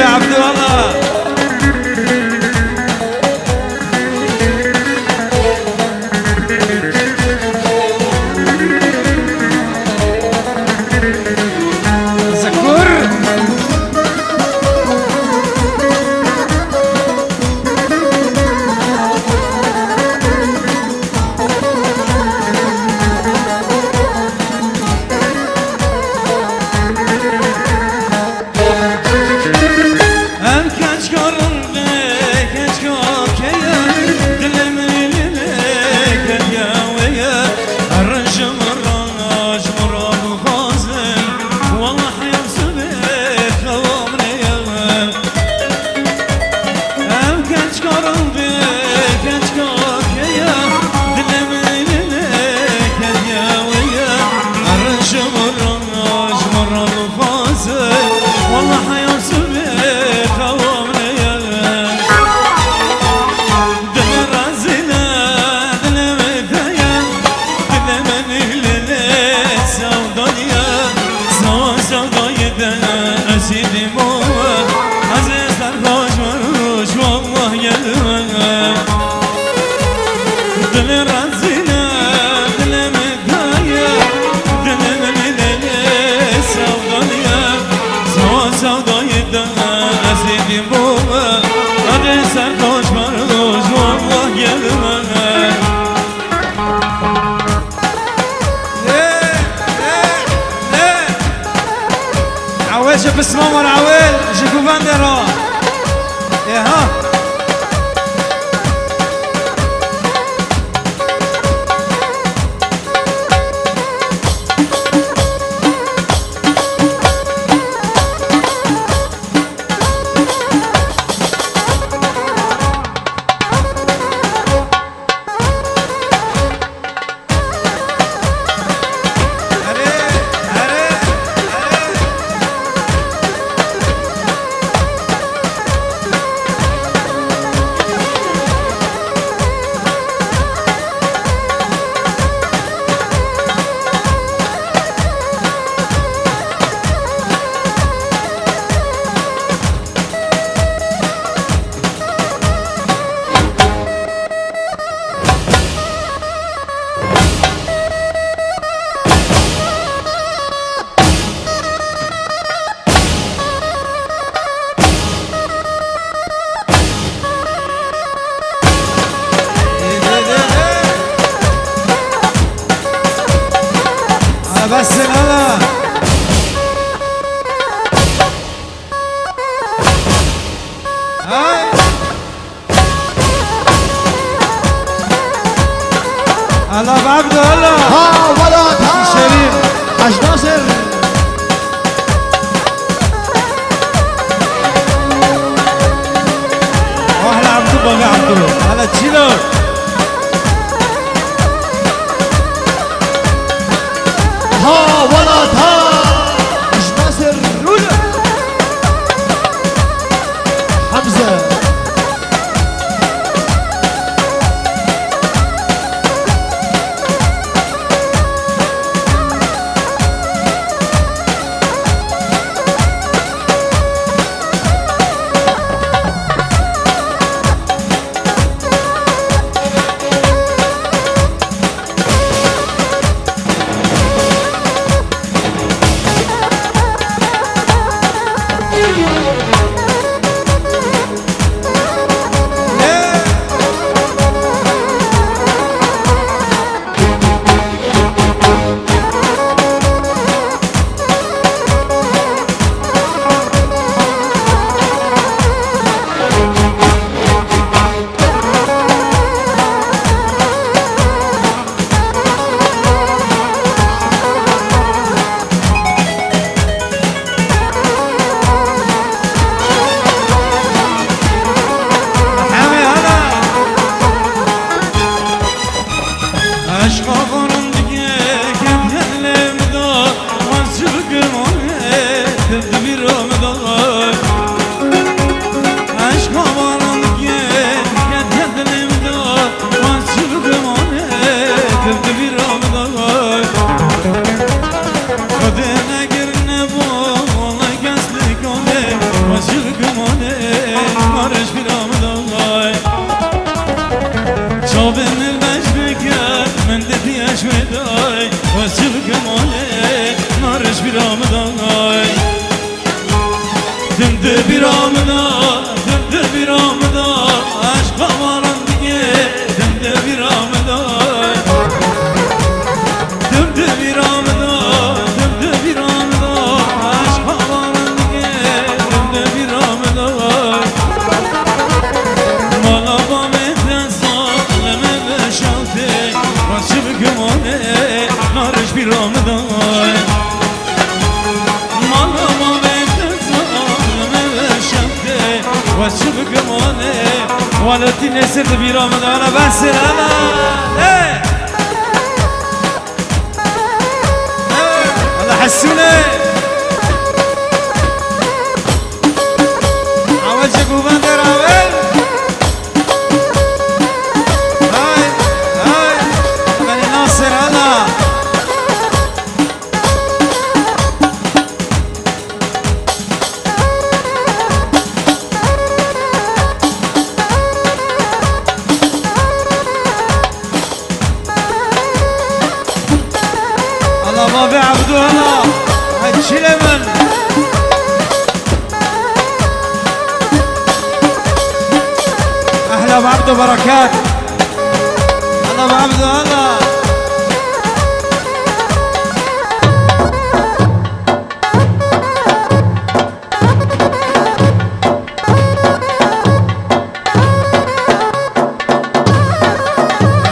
حبيبي عبد الله. بس ماما العويل جيكو فاندرا يا ها بس هلا هاي هلا بعبده هلا ها ولد ها شريف حاج ناصر واحلى عبدو بابا عبدو هلا تشيلو ها ولد ها حاج ناصر رولا حمزة بين المشبك من دتي اشوداي واشبك مالي نارش برامداي دمد برامداي دمد برامداي عشق مارن دیگه دمد برامداي دمد برامداي دمد برامداي عشق مارن دیگه دمد برامداي مالا با نارش بیرامدای مالا ما بهت ظالمه بشمده و چه بگمانه والدی نسر بیرامدانه بس لالا الله حسونه اول جگو بندر اول بابي عبدو هلا هتشيل من احلى بعبدو بركات هلا بعبدو هلا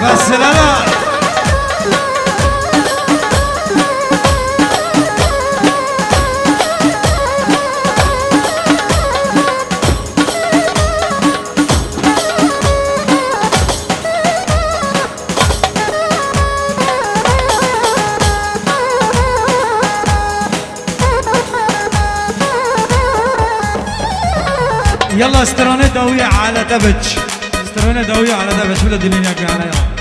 بس لا يلا استرانة دوية على دبج استرانة دوية على دبج ولا دنيا على يلا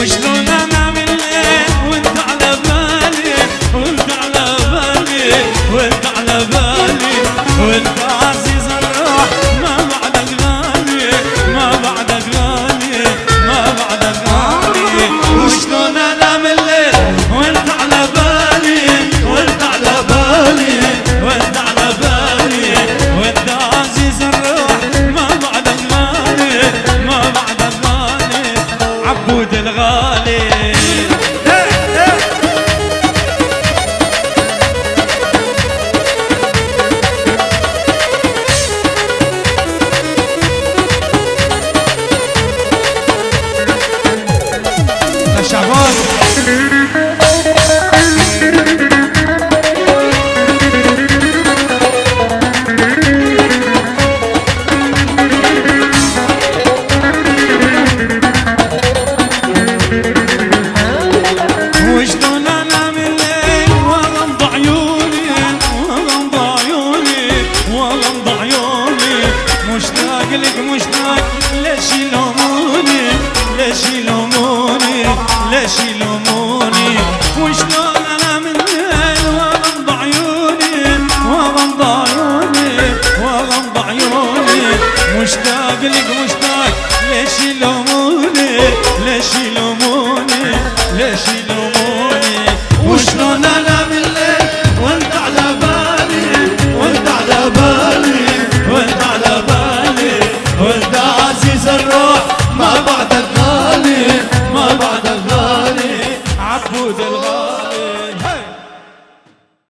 وشلون نعمل ايه وانت على بالي وانت على بالي وانت على بالي وانت عزيز الروح ما بعدك غالي ما بعدك غالي ما بعدك غالي وشلون نعمل ايه وانت على بالي وانت على بالي وانت على بالي وانت عزيز الروح ما بعدك غالي ما بعدك غالي عبود الغالي